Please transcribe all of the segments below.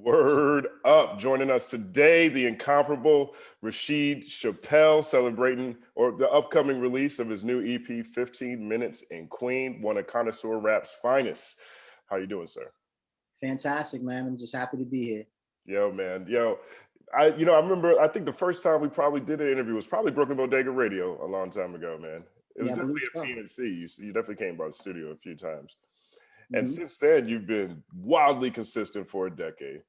Word up. Joining us today, the incomparable Rasheed Chappell, celebrating the upcoming release of his new EP, 15 Minutes in Queen, one of connoisseur rap's finest. How you doing, sir? Fantastic, man. I'm just happy to be here. Yo, man. Yo, I remember, I think the first time we probably did an interview was probably Brooklyn Bodega Radio a long time ago, man. It was definitely a PNC. You definitely came by the studio a few times. And since then, you've been wildly consistent for a decade.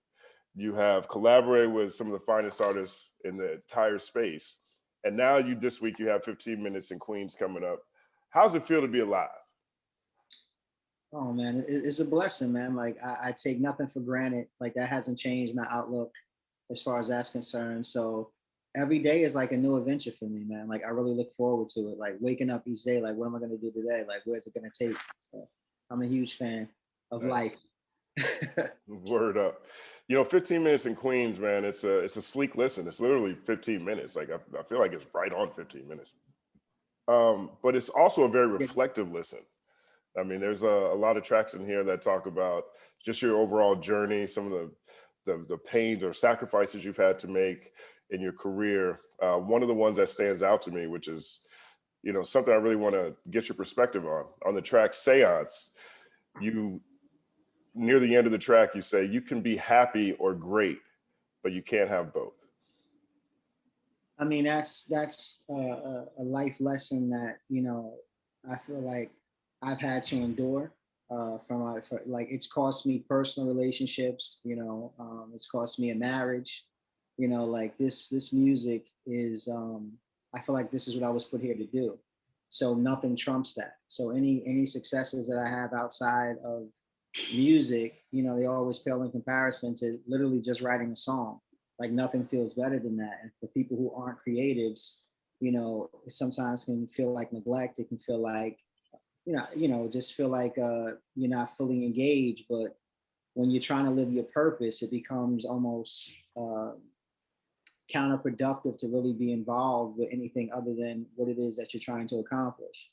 You have collaborated with some of the finest artists in the entire space. And now this week you have 15 Minutes in Queens coming up. How's it feel to be alive? Oh man, it's a blessing, man. Like I take nothing for granted. Like that hasn't changed my outlook as far as that's concerned. So every day is like a new adventure for me, man. Like I really look forward to it. Like waking up each day, like what am I gonna do today? Like where's it gonna take? So I'm a huge fan of life. Word up. 15 Minutes in Queens, man, it's a sleek listen. It's literally 15 minutes. Like I feel like it's right on 15 minutes. But it's also a very reflective listen. I mean, there's a lot of tracks in here that talk about just your overall journey, some of the pains or sacrifices you've had to make in your career. One of the ones that stands out to me, which is, something I really want to get your perspective on the track Seance, near the end of the track, you say, you can be happy or great, but you can't have both. I mean, that's a life lesson that, I feel like I've had to endure it's cost me personal relationships, it's cost me a marriage, like this music is, I feel like this is what I was put here to do. So nothing trumps that. So any successes that I have outside of music, they always pale in comparison to literally just writing a song. Like nothing feels better than that. And for people who aren't creatives, it sometimes can feel like neglect. It can feel like, just feel like you're not fully engaged. But when you're trying to live your purpose, it becomes almost counterproductive to really be involved with anything other than what it is that you're trying to accomplish.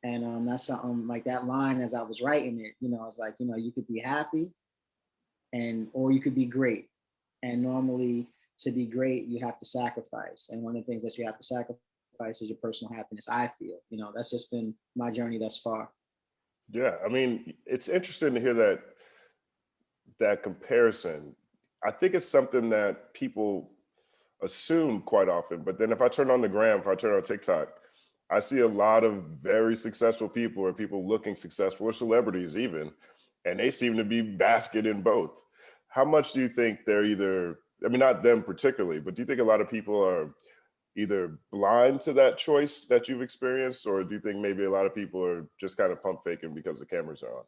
And that's something like that line as I was writing it, I was like, you could be happy or you could be great. And normally to be great, you have to sacrifice. And one of the things that you have to sacrifice is your personal happiness, I feel. That's just been my journey thus far. Yeah, I mean, it's interesting to hear that comparison. I think it's something that people assume quite often, but then if I turn on the gram, if I turn on TikTok, I see a lot of very successful people or people looking successful or celebrities even, and they seem to be basket in both. How much do you think they're not them particularly, but do you think a lot of people are either blind to that choice that you've experienced, or do you think maybe a lot of people are just kind of pump faking because the cameras are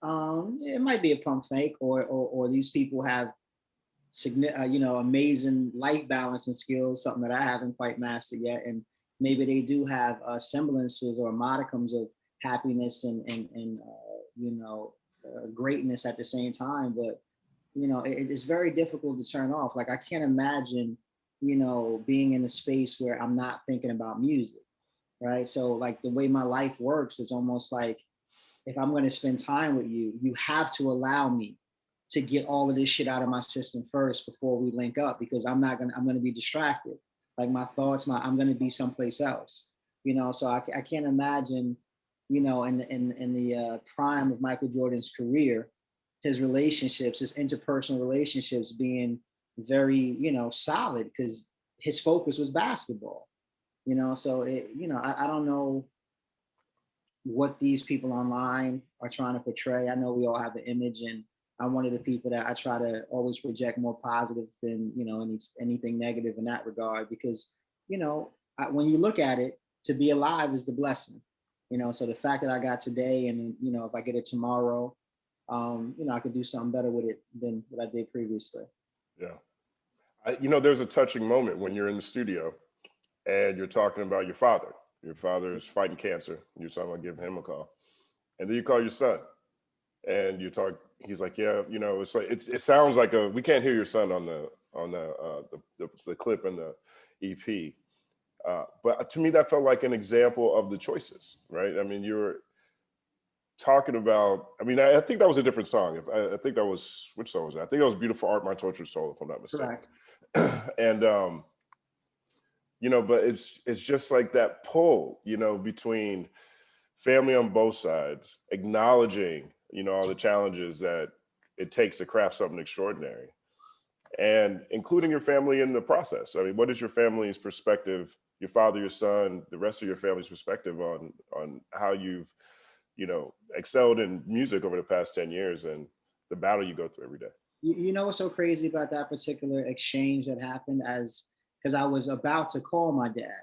on? It might be a pump fake, or these people have amazing life balance and skills, something that I haven't quite mastered yet. And maybe they do have semblances or modicums of happiness and greatness at the same time. But, it is very difficult to turn off. Like I can't imagine, being in a space where I'm not thinking about music, right? So like the way my life works is almost like, if I'm going to spend time with you, you have to allow me to get all of this shit out of my system first before we link up, because I'm going to be distracted. Like my thoughts, I'm going to be someplace else, so I can't imagine, in the prime of Michael Jordan's career, his relationships, his interpersonal relationships being very, solid, because his focus was basketball, so I don't know what these people online are trying to portray. I know we all have an image, and I'm one of the people that I try to always project more positive than, anything negative in that regard, because, when you look at it, to be alive is the blessing, so the fact that I got today, and, if I get it tomorrow, I could do something better with it than what I did previously. Yeah. There's a touching moment when you're in the studio and you're talking about your father. Your father is fighting cancer. You're talking about giving him a call. And then you call your son and he's like, yeah, it's like, it sounds like we can't hear your son on the clip in the EP. But to me, that felt like an example of the choices, right? I mean, talking about, I mean, I think that was a different song. I think that was, which song was that? I think that was Beautiful Art, My Tortured Soul, if I'm not mistaken. Correct. And, you know, but it's just like that pull, you know, between family on both sides, acknowledging, you know, all the challenges that it takes to craft something extraordinary, and including your family in the process. I mean, what is your family's perspective, your father, your son, the rest of your family's perspective on how you've, you know, excelled in music over the past 10 years and the battle you go through every day? You know what's so crazy about that particular exchange that happened, because I was about to call my dad,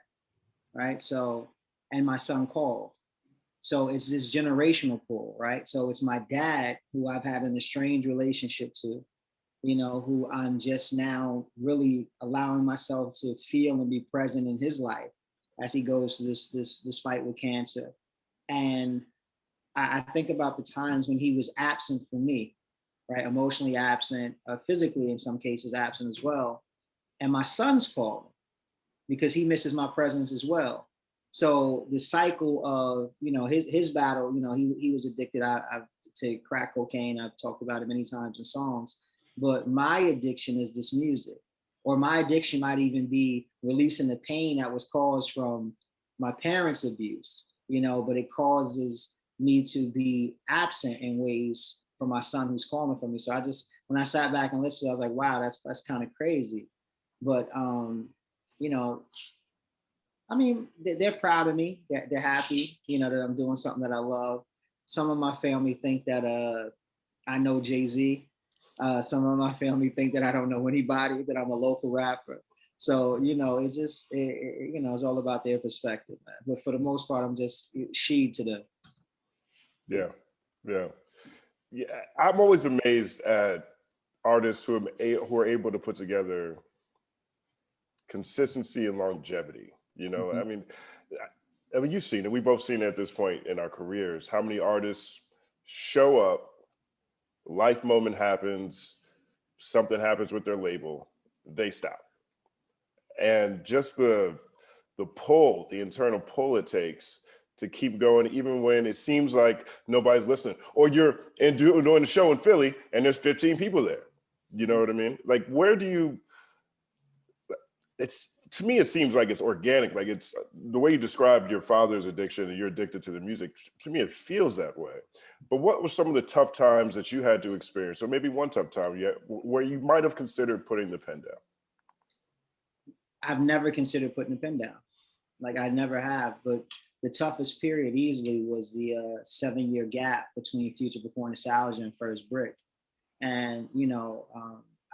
right? So, and my son called. So it's this generational pull, right? So it's my dad, who I've had an estranged relationship to, you know, who I'm just now really allowing myself to feel and be present in his life as he goes through this fight with cancer. And I think about the times when he was absent from me, right? Emotionally absent, physically in some cases absent as well. And my son's calling because he misses my presence as well. So the cycle of, you know, his battle, you know, he was addicted to crack cocaine. I've talked about it many times in songs, but my addiction is this music, or my addiction might even be releasing the pain that was caused from my parents' abuse, you know, but it causes me to be absent in ways for my son who's calling for me. So when I sat back and listened, I was like, wow, that's kind of crazy. But, you know, I mean, they're proud of me. They're happy, you know, that I'm doing something that I love. Some of my family think that I know Jay-Z. Some of my family think that I don't know anybody, that I'm a local rapper. So, you know, you know, it's all about their perspective, man. But for the most part, I'm just sheed to them. Yeah, yeah. I'm always amazed at artists who are able to put together consistency and longevity. You know, Mm-hmm. I mean, you've seen it. We've both seen it at this point in our careers. How many artists show up, life moment happens, something happens with their label, they stop, and just the pull, the internal pull it takes to keep going, even when it seems like nobody's listening, or you're doing the show in Philly and there's 15 people there. You know what I mean? Like, where do you? It's, to me, it seems like it's organic. Like, it's the way you described your father's addiction and you're addicted to the music. To me, it feels that way. But what were some of the tough times that you had to experience, or maybe one tough time where you might have considered putting the pen down? I've never considered putting the pen down. Like, I never have. But the toughest period easily was the 7-year gap between Future Before Nostalgia and First Brick. And, you know,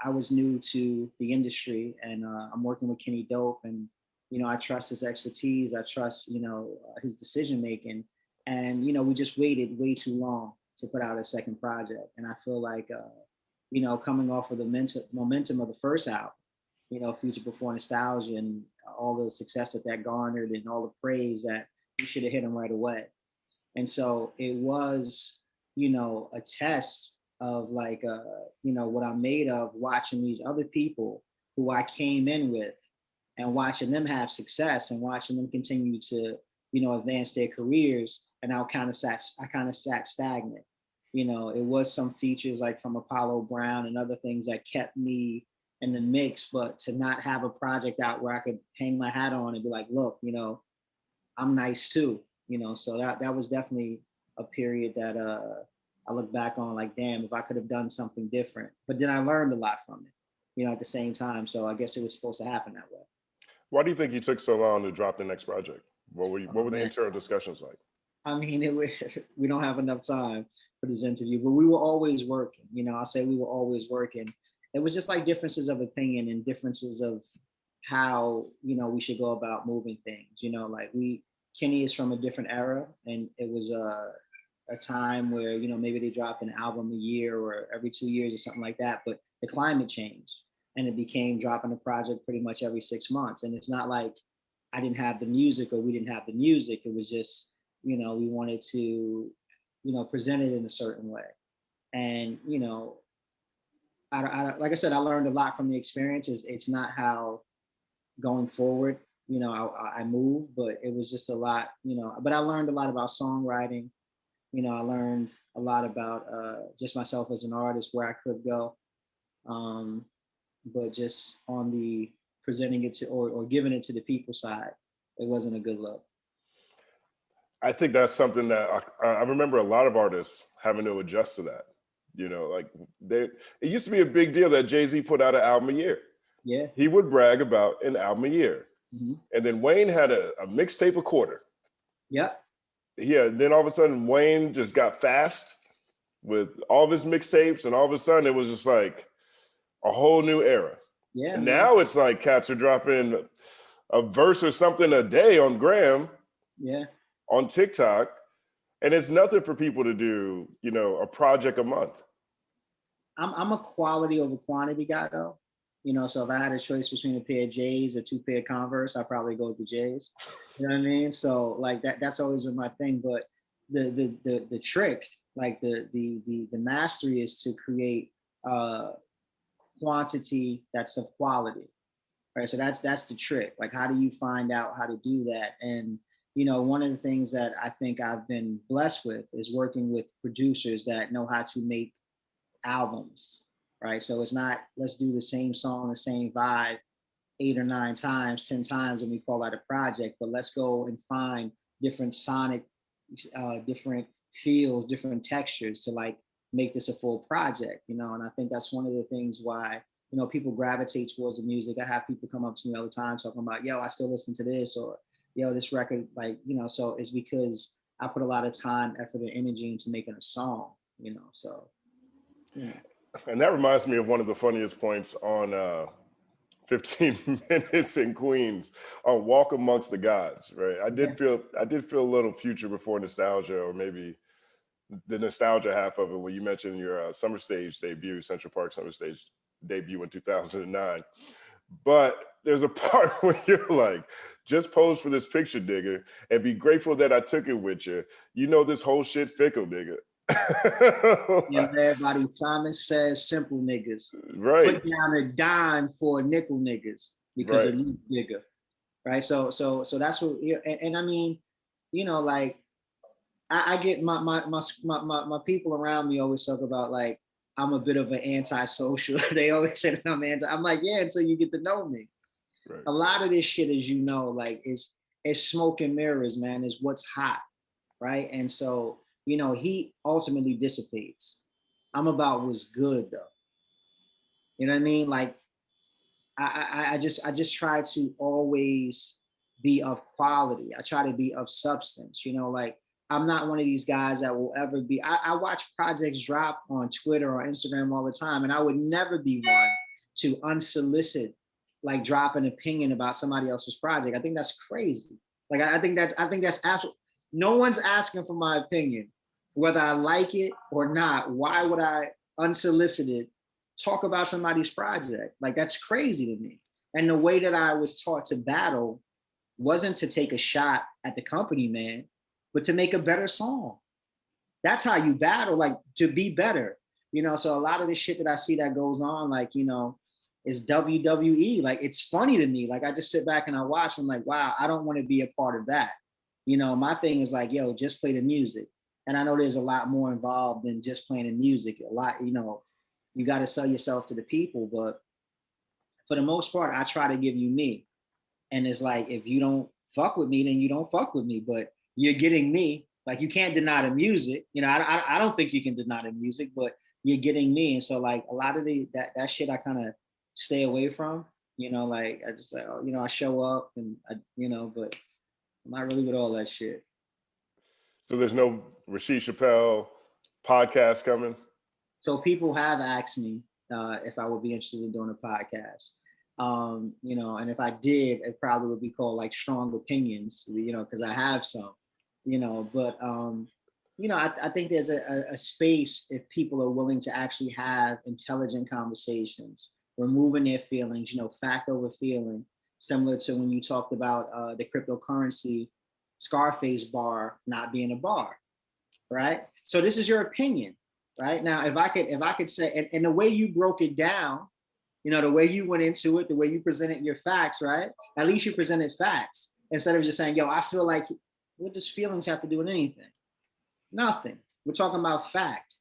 I was new to the industry, and I'm working with Kenny Dope, and, you know, I trust his expertise. I trust, you know, his decision making. And, you know, we just waited way too long to put out a second project. And I feel like, you know, coming off of the momentum of the first album, you know, Future Before Nostalgia, and all the success that garnered, and all the praise, that we should have hit him right away. And so it was, you know, a test of like, you know, what I'm made of, watching these other people who I came in with, and watching them have success, and watching them continue to, you know, advance their careers. And I kind of sat stagnant. You know, it was some features like from Apollo Brown and other things that kept me in the mix, but to not have a project out where I could hang my hat on and be like, look, you know, I'm nice too, you know. So that was definitely a period that I look back on like, damn, if I could have done something different. But then I learned a lot from it, you know, at the same time. So I guess it was supposed to happen that way. Why do you think you took so long to drop the next project? What Oh, were the man. internal discussions like? I mean, we don't have enough time for this interview, but we were always working. You know, I'll say we were always working. It was just like differences of opinion and differences of how, you know, we should go about moving things. You know, like Kenny is from a different era, and it was a time where, you know, maybe they dropped an album a year or every 2 years or something like that. But the climate changed, and it became dropping a project pretty much every 6 months. And it's not like I didn't have the music or we didn't have the music. It was just, you know, we wanted to, you know, present it in a certain way. And, you know, like I said, I learned a lot from the experience. It's not how going forward, I move, but it was just a lot, but I learned a lot about songwriting. I learned a lot about just myself as an artist, where I could go. But just on the presenting it to or giving it to the people side, it wasn't a good look. I think that's something that I remember a lot of artists having to adjust to that. Like it used to be a big deal that Jay-Z put out an album a year. Yeah. He would brag about an album a year. Mm-hmm. And then Wayne had a mixtape a quarter. Yep. Yeah. Then all of a sudden Wayne just got fast with all of his mixtapes, and all of a sudden it was just like a whole new era. Yeah. And now it's like cats are dropping a verse or something a day on Gram. Yeah. On TikTok, and it's nothing for people to do, a project a month. I'm a quality over quantity guy though. So if I had a choice between a pair of J's or 2 pair of Converse, I'd probably go with the J's. You know what I mean? So like that's always been my thing. But the trick, like the mastery, is to create quantity that's of quality. Right. So that's the trick. Like, how do you find out how to do that? And one of the things that I think I've been blessed with is working with producers that know how to make albums, right? So it's not, let's do the same song, the same vibe 8 or 9 times, 10 times, and we call that a project, but let's go and find different sonic, different feels, different textures to like make this a full project, and I think that's one of the things why, people gravitate towards the music. I have people come up to me all the time talking about, yo, I still listen to this, or yo, this record, like, so it's because I put a lot of time, effort, and energy into making a song, so. Yeah. And that reminds me of one of the funniest points on 15 Minutes in Queens on Walk Amongst the Gods, right? I did feel a little Future Before Nostalgia, or maybe the nostalgia half of it, when you mentioned your Summer Stage debut, Central Park Summer Stage debut in 2009. But there's a part where you're like, just pose for this picture, nigga, and be grateful that I took it with you. This whole shit fickle, nigga. Everybody, Simon Says simple niggas. Right. Put down a dime for a nickel niggas because a new nigga. Right. So that's what, and I mean, like I get my people around me always talk about like, I'm a bit of an anti-social. They always say that I'm anti. I'm like, yeah, until you get to know me. Right. A lot of this shit, as you know, like it's smoke and mirrors, man, is what's hot. Right. And so, heat ultimately dissipates. I'm about what's good though. You know what I mean? Like I just try to always be of quality. I try to be of substance, like I'm not one of these guys that will ever be, I watch projects drop on Twitter or Instagram all the time, and I would never be one to unsolicited, like drop an opinion about somebody else's project. I think that's crazy. Like, I think that's absolutely, no one's asking for my opinion, whether I like it or not. Why would I unsolicited talk about somebody's project? Like, that's crazy to me. And the way that I was taught to battle wasn't to take a shot at the company, man, but to make a better song. That's how you battle, like to be better, So a lot of the shit that I see that goes on, like, is WWE. Like, it's funny to me. Like, I just sit back and I watch. I'm like, wow, I don't want to be a part of that. My thing is like, yo, just play the music. And I know there's a lot more involved than just playing the music. A lot, you got to sell yourself to the people. But for the most part, I try to give you me. And it's like, if you don't fuck with me, then you don't fuck with me. But you're getting me. Like, you can't deny the music. I don't think you can deny the music, but you're getting me. And so like a lot of that shit I kind of stay away from, like I just like, I show up and but I'm not really with all that shit. So there's no Rasheed Chappell podcast coming? So people have asked me if I would be interested in doing a podcast. And if I did, it probably would be called like Strong Opinions, because I have some, but I think there's a space if people are willing to actually have intelligent conversations, removing their feelings, fact over feeling, similar to when you talked about the cryptocurrency Scarface bar not being a bar, right? So this is your opinion, right? Now, if I could say, and the way you broke it down, the way you went into it, the way you presented your facts, right? At least you presented facts instead of just saying, yo, I feel like, what does feelings have to do with anything? Nothing. We're talking about fact,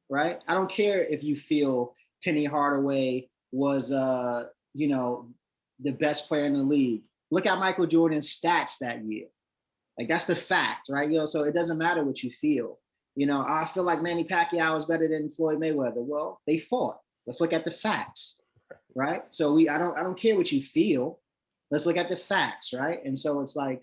right? I don't care if you feel Penny Hardaway was, you know, the best player in the league. Look at Michael Jordan's stats that year. Like, that's the fact, right? You know, so it doesn't matter what you feel. You know, I feel like Manny Pacquiao is better than Floyd Mayweather. Well, they fought. Let's look at the facts, right? So I don't care what you feel. Let's look at the facts, right? And so it's like,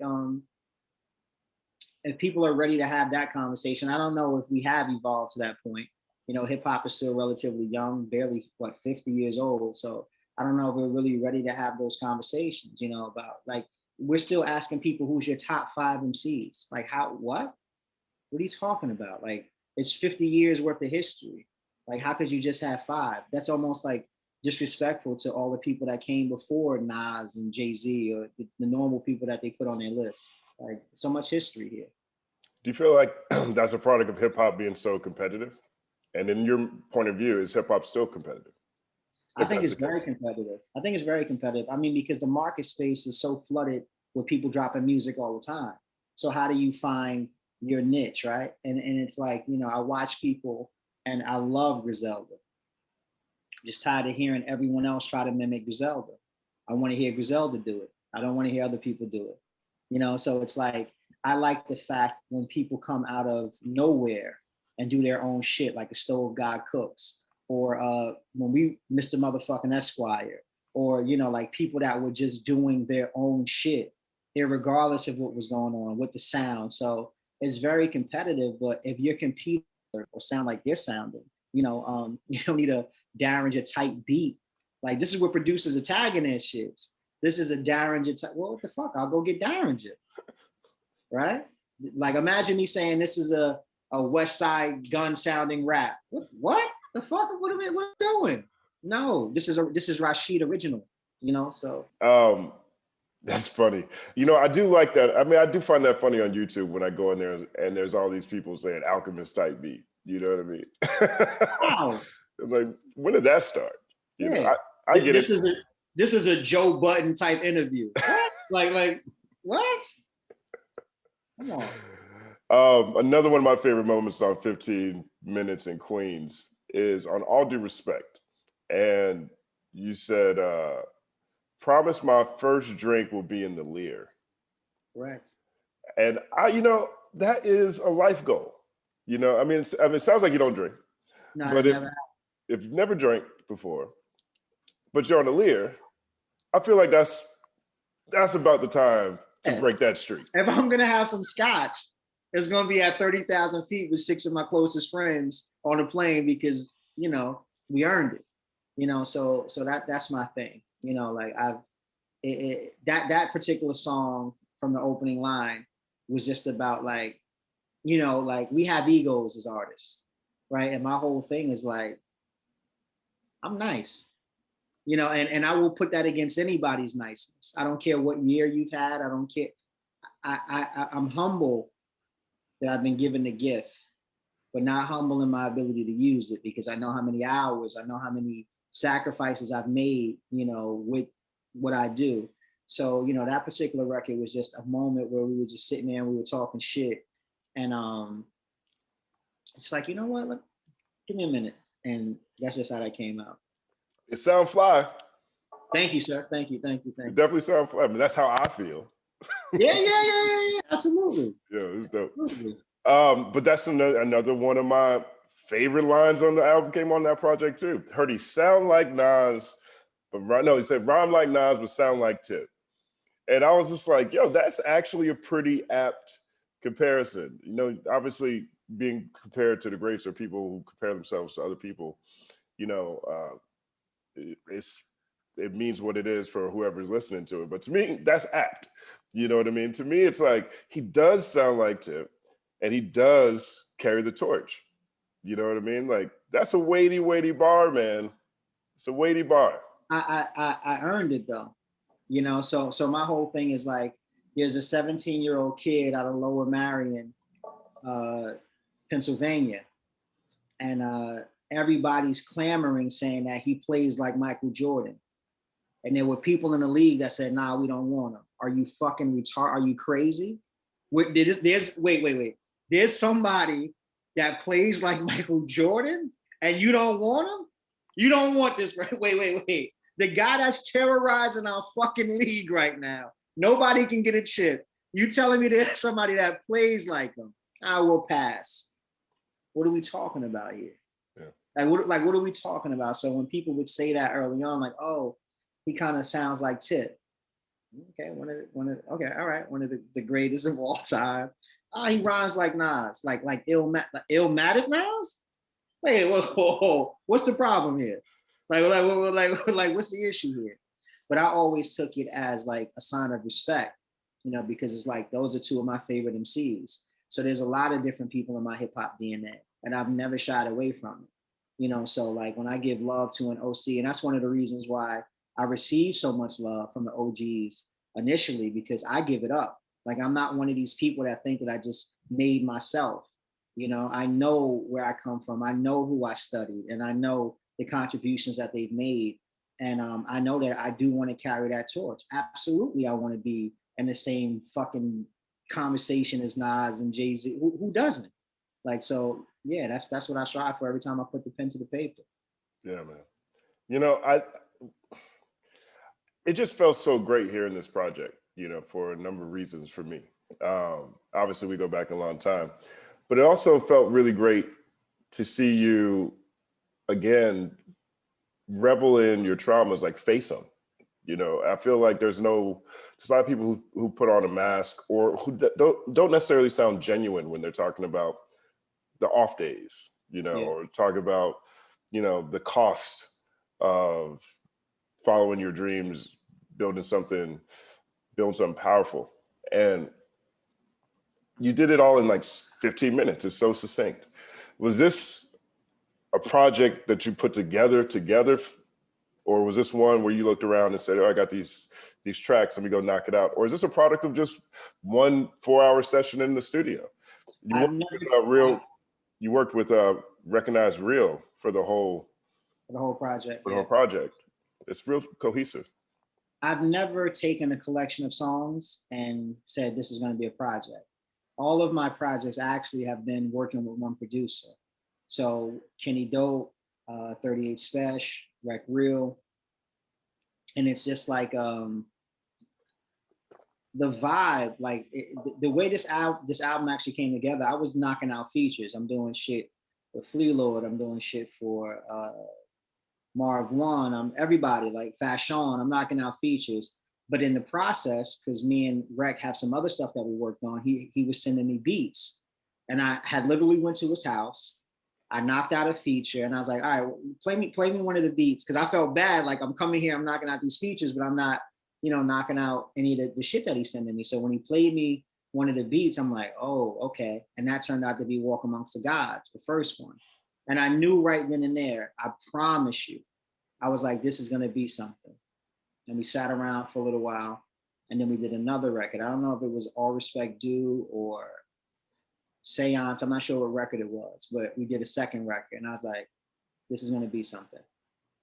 if people are ready to have that conversation, I don't know if we have evolved to that point. You know, hip hop is still relatively young, barely 50 years old. So I don't know if we're really ready to have those conversations, you know, about like, we're still asking people who's your top 5 MCs. Like, what are you talking about? Like, it's 50 years worth of history. Like, how could you just have 5? That's almost like disrespectful to all the people that came before Nas and Jay-Z, or the normal people that they put on their list. Like, so much history here. Do you feel like that's a product of hip hop being so competitive? And in your point of view, is hip hop still competitive? I think it's very competitive. I think it's very competitive. I mean, because the market space is so flooded with people dropping music all the time. So how do you find your niche, right? And it's like, you know, I watch people, and I love Griselda. Just tired of hearing everyone else try to mimic Griselda. I want to hear Griselda do it. I don't want to hear other people do it. You know, so it's like, I like the fact when people come out of nowhere and do their own shit, like a Stove God Cooks, or when we Mr. Motherfucking Esquire, or, you know, like people that were just doing their own shit, irregardless of what was going on with the sound. So it's very competitive, but if you're competing or sound like they're sounding, you know, you don't need a Derringer type beat. Like, this is what producers are tagging their shits. This is a Derringer type. Well, what the fuck? I'll go get Derringer. Right? Like, imagine me saying this is a West Side Gun sounding rap. What the fuck? What are we doing? No, this is Rasheed original, you know, so. That's funny. You know, I do like that. I mean, I do find that funny on YouTube when I go in there and there's all these people saying Alchemist type beat. You know what I mean? Wow. Like, when did that start? You know, I get this it. This is a Joe Budden type interview. like what? Come on. Another one of my favorite moments on 15 Minutes in Queens is on All Due Respect. And you said, promise my first drink will be in the Lear. Correct. And you know, that is a life goal. You know, I mean, it sounds like you don't drink. No, but if you've never drank before, but you're on the Lear, I feel like that's about the time to break that streak. If I'm gonna have some scotch, it's gonna be at 30,000 feet with 6 of my closest friends on a plane, because, you know, we earned it. You know, so that's my thing. You know, like that particular song from the opening line was just about, like, you know, like, we have egos as artists, right? And my whole thing is like, I'm nice. You know, and I will put that against anybody's niceness. I don't care what year you've had. I don't care. I'm humble that I've been given the gift, but not humble in my ability to use it, because I know how many hours, I know how many sacrifices I've made, you know, with what I do. So, you know, that particular record was just a moment where we were just sitting there and we were talking shit. And it's like, you know what? Give me a minute. And that's just how that came out. It sounds fly. Thank you, sir. Thank you. It definitely sounds fly. I mean, that's how I feel. Yeah. Absolutely. Yeah, it's dope. Absolutely. But that's another one of my favorite lines on the album came on that project too. Heard he sound like Nas, but he said rhyme like Nas, but sound like Tip. And I was just like, yo, that's actually a pretty apt comparison. You know, obviously being compared to the greats or people who compare themselves to other people, you know, it means what it is for whoever's listening to it. But to me, that's apt. You know what I mean? To me, it's like, he does sound like Tip and he does carry the torch. You know what I mean? Like, that's a weighty, weighty bar, man. It's a weighty bar. I earned it though. You know, so my whole thing is like, there's a 17-year-old kid out of Lower Marion, Pennsylvania, and everybody's clamoring saying that he plays like Michael Jordan. And there were people in the league that said, nah, we don't want him. Are you fucking retarded? Are you crazy? Wait. There's somebody that plays like Michael Jordan and you don't want him? You don't want this, right? Wait. The guy that's terrorizing our fucking league right now. Nobody can get a chip. You telling me there's somebody that plays like him? I will pass. What are we talking about here? Yeah. What are we talking about? So when people would say that early on, like, oh, he kind of sounds like Tip. Okay, one of the greatest of all time. He rhymes like Nas, like Illmatic Nas. Wait, whoa, what's the problem here? Like, what's the issue here? But I always took it as like a sign of respect, because it's like those are two of my favorite MCs. So there's a lot of different people in my hip hop DNA, and I've never shied away from it. So like when I give love to an OC, and that's one of the reasons why I received so much love from the OGs initially, because I give it up. Like I'm not one of these people that think that I just made myself. I know where I come from. I know who I studied, and I know the contributions that they've made. And I know that I do want to carry that torch. Absolutely, I want to be in the same fucking conversation as Nas and Jay-Z. Who doesn't? Like, so yeah, that's what I strive for every time I put the pen to the paper. Yeah, man. It just felt so great hearing this project, for a number of reasons for me. Obviously, we go back a long time, but it also felt really great to see you, again, revel in your traumas, like face them. I feel like there's a lot of people who put on a mask or who don't necessarily sound genuine when they're talking about the off days, or talk about, the cost of following your dreams, building something powerful. And you did it all in like 15 minutes. It's so succinct. Was this a project that you put together, or was this one where you looked around and said, oh, I got these tracks, let me go knock it out? Or is this a product of just 1 4-hour session in the studio? You worked with Recognized Real for the whole project. It's real cohesive. I've never taken a collection of songs and said this is going to be a project. All of my projects actually have been working with one producer. So Kenny Dope, 38 Special, Rec Real. And it's just like the vibe, like the way this album actually came together. I was knocking out features. I'm doing shit for Flea Lord. I'm doing shit for Marv One. I'm everybody, like Fashion. I'm knocking out features. But in the process, because me and Rec have some other stuff that we worked on, he was sending me beats. And I had literally went to his house. I knocked out a feature and I was like, all right, play me one of the beats. Cause I felt bad. Like I'm coming here, I'm knocking out these features, but I'm not, knocking out any of the shit that he's sending me. So when he played me one of the beats, I'm like, oh, okay. And that turned out to be Walk Amongst the Gods, the first one. And I knew right then and there, I promise you, I was like, this is gonna be something. And we sat around for a little while and then we did another record. I don't know if it was All Respect Due or Seance, I'm not sure what record it was, but we did a second record and I was like, this is gonna be something.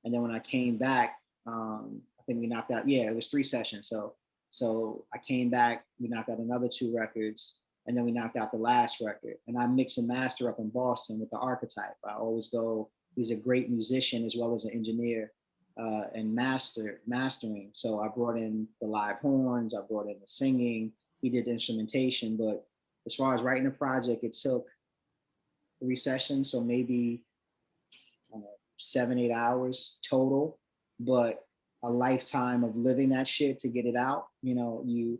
And then when I came back, I think we knocked out, it was 3 sessions. So I came back, we knocked out another 2 records, and then we knocked out the last record. And I mix and master up in Boston with the Archetype. I always go, he's a great musician as well as an engineer and mastering. So I brought in the live horns, I brought in the singing, he did the instrumentation, but as far as writing a project, it took 3 sessions, so maybe 7-8 hours total, but a lifetime of living that shit to get it out. You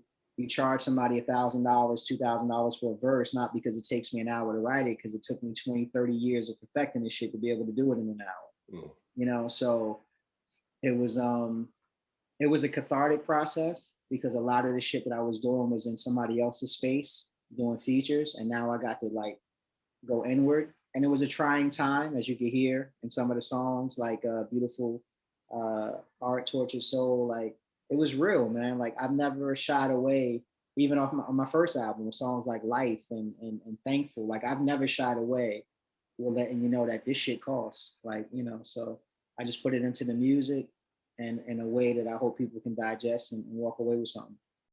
charge somebody $1,000, $2,000 for a verse, not because it takes me an hour to write it, because it took me 20, 30 years of perfecting this shit to be able to do it in an hour. So it was a cathartic process because a lot of the shit that I was doing was in somebody else's space, doing features, and now I got to like go inward. And it was a trying time, as you could hear in some of the songs, like Beautiful Art, Tortured Soul. Like it was real, man. Like I've never shied away, even off on my first album, with songs like Life and Thankful. Like I've never shied away with letting you know that this shit costs. Like, so I just put it into the music and in a way that I hope people can digest and walk away with something.